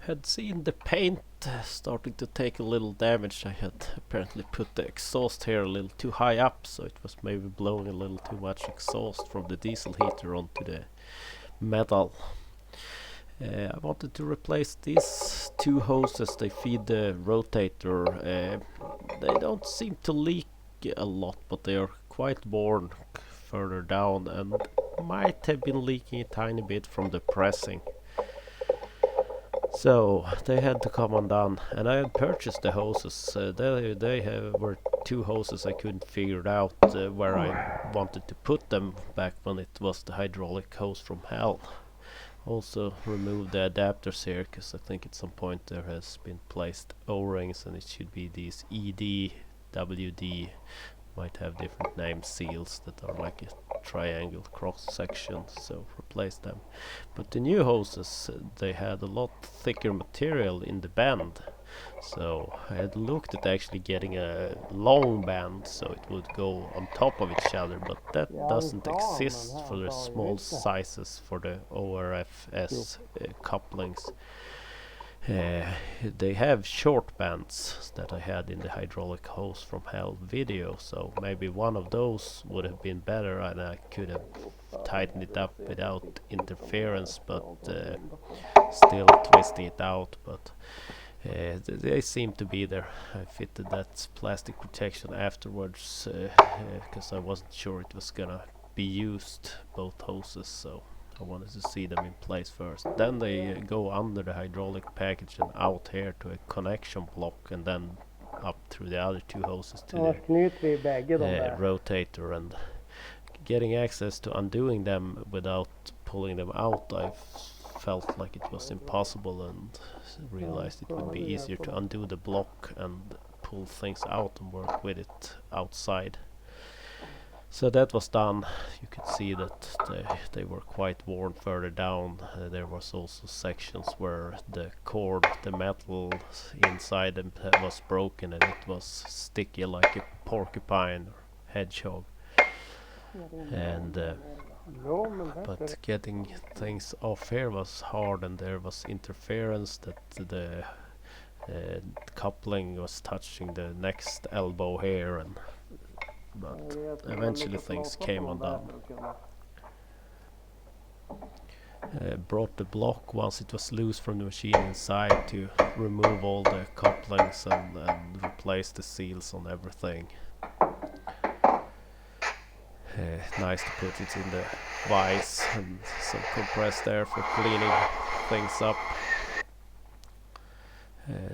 Had seen the paint starting to take a little damage. I had apparently put the exhaust here a little too high up, so it was maybe blowing a little too much exhaust from the diesel heater onto the metal. I wanted to replace these two hoses. They feed the rotator. They don't seem to leak a lot, but they are quite worn further down and might have been leaking a tiny bit from the pressing. So they had to come undone, and I had purchased the hoses. Were two hoses I couldn't figure out where I wanted to put them back when it was the hydraulic hose from hell. Also removed the adapters here because I think at some point there has been placed O-rings and it should be these ED, WD, might have different name seals that are like a triangle cross section, so replace them. But the new hoses, they had a lot thicker material in the band, so I had looked at actually getting a long band so it would go on top of each other, but that doesn't exist for the small sizes for the ORFS couplings. They have short bands that I had in the hydraulic hose from hell video, so maybe one of those would have been better and I could have tightened it up without interference, but still twisting it out. But they seem to be there. I fitted that plastic protection afterwards because I wasn't sure it was gonna be used, both hoses, so I wanted to see them in place first. Then they go under the hydraulic package and out here to a connection block, and then up through the other two hoses to the rotator. And getting access to undoing them without pulling them out, I felt like it was impossible, and realized it would be easier to undo the block and pull things out and work with it outside. So that was done. You could see that they were quite worn further down. There was also sections where the cord, the metal inside them was broken and it was sticky like a porcupine or hedgehog. And but getting things off here was hard, and there was interference that the coupling was touching the next elbow here, and but eventually things came undone. Brought the block once it was loose from the machine inside to remove all the couplings and replace the seals on everything. Nice to put it in the vise and some compressed air for cleaning things up.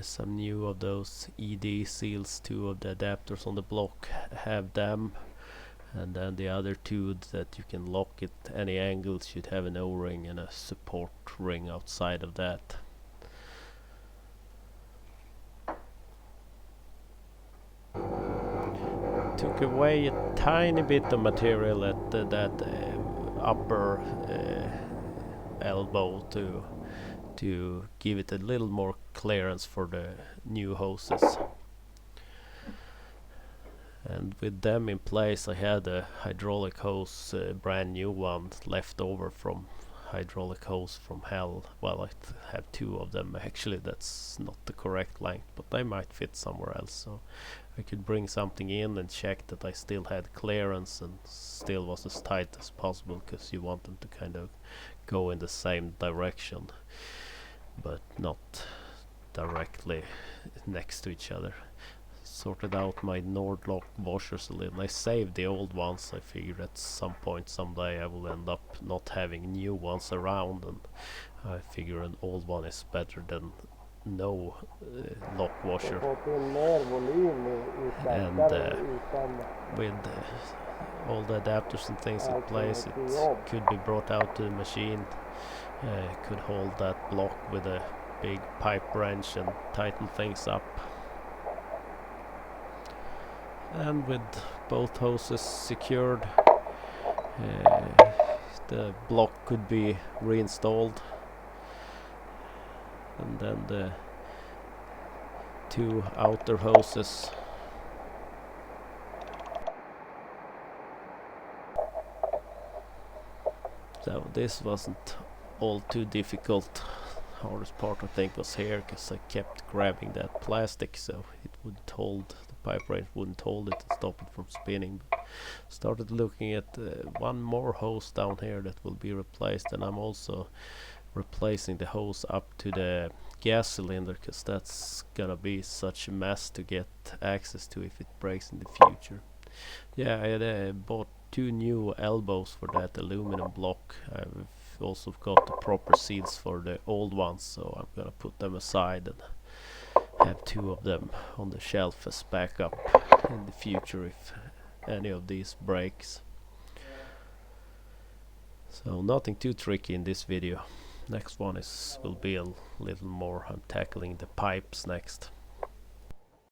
Some new of those ED seals, two of the adapters on the block have them, and then the other two that you can lock at any angle should have an O-ring and a support ring outside of that. Took away a tiny bit of material at that upper elbow to give it a little more clearance for the new hoses. And with them in place, I had a hydraulic hose, brand new one, left over from hydraulic hose from hell. Well, I have two of them actually. That's not the correct length, but they might fit somewhere else, so I could bring something in and check that I still had clearance and still was as tight as possible, because you want them to kind of go in the same direction but not directly next to each other. Sorted out my Nordlock washers a little. I saved the old ones. I figured at some point someday I will end up not having new ones around, and I figure an old one is better than no lock washer. And with all the adapters and things in place, it could be brought out to the machine. Could hold that block with a big pipe wrench and tighten things up. And with both hoses secured, the block could be reinstalled, and then the two outer hoses. So this wasn't all too difficult. hardest part I think was here, because I kept grabbing that plastic so it wouldn't hold, the pipe wrench wouldn't hold it and stop it from spinning. But started looking at one more hose down here that will be replaced, and I'm also replacing the hose up to the gas cylinder, because that's gonna be such a mess to get access to if it breaks in the future. Yeah, I had bought two new elbows for that aluminum block. I've also got the proper seals for the old ones, so I'm gonna put them aside and have two of them on the shelf as backup in the future if any of these breaks. So nothing too tricky in this video. Next one will be a little more. I'm tackling the pipes next.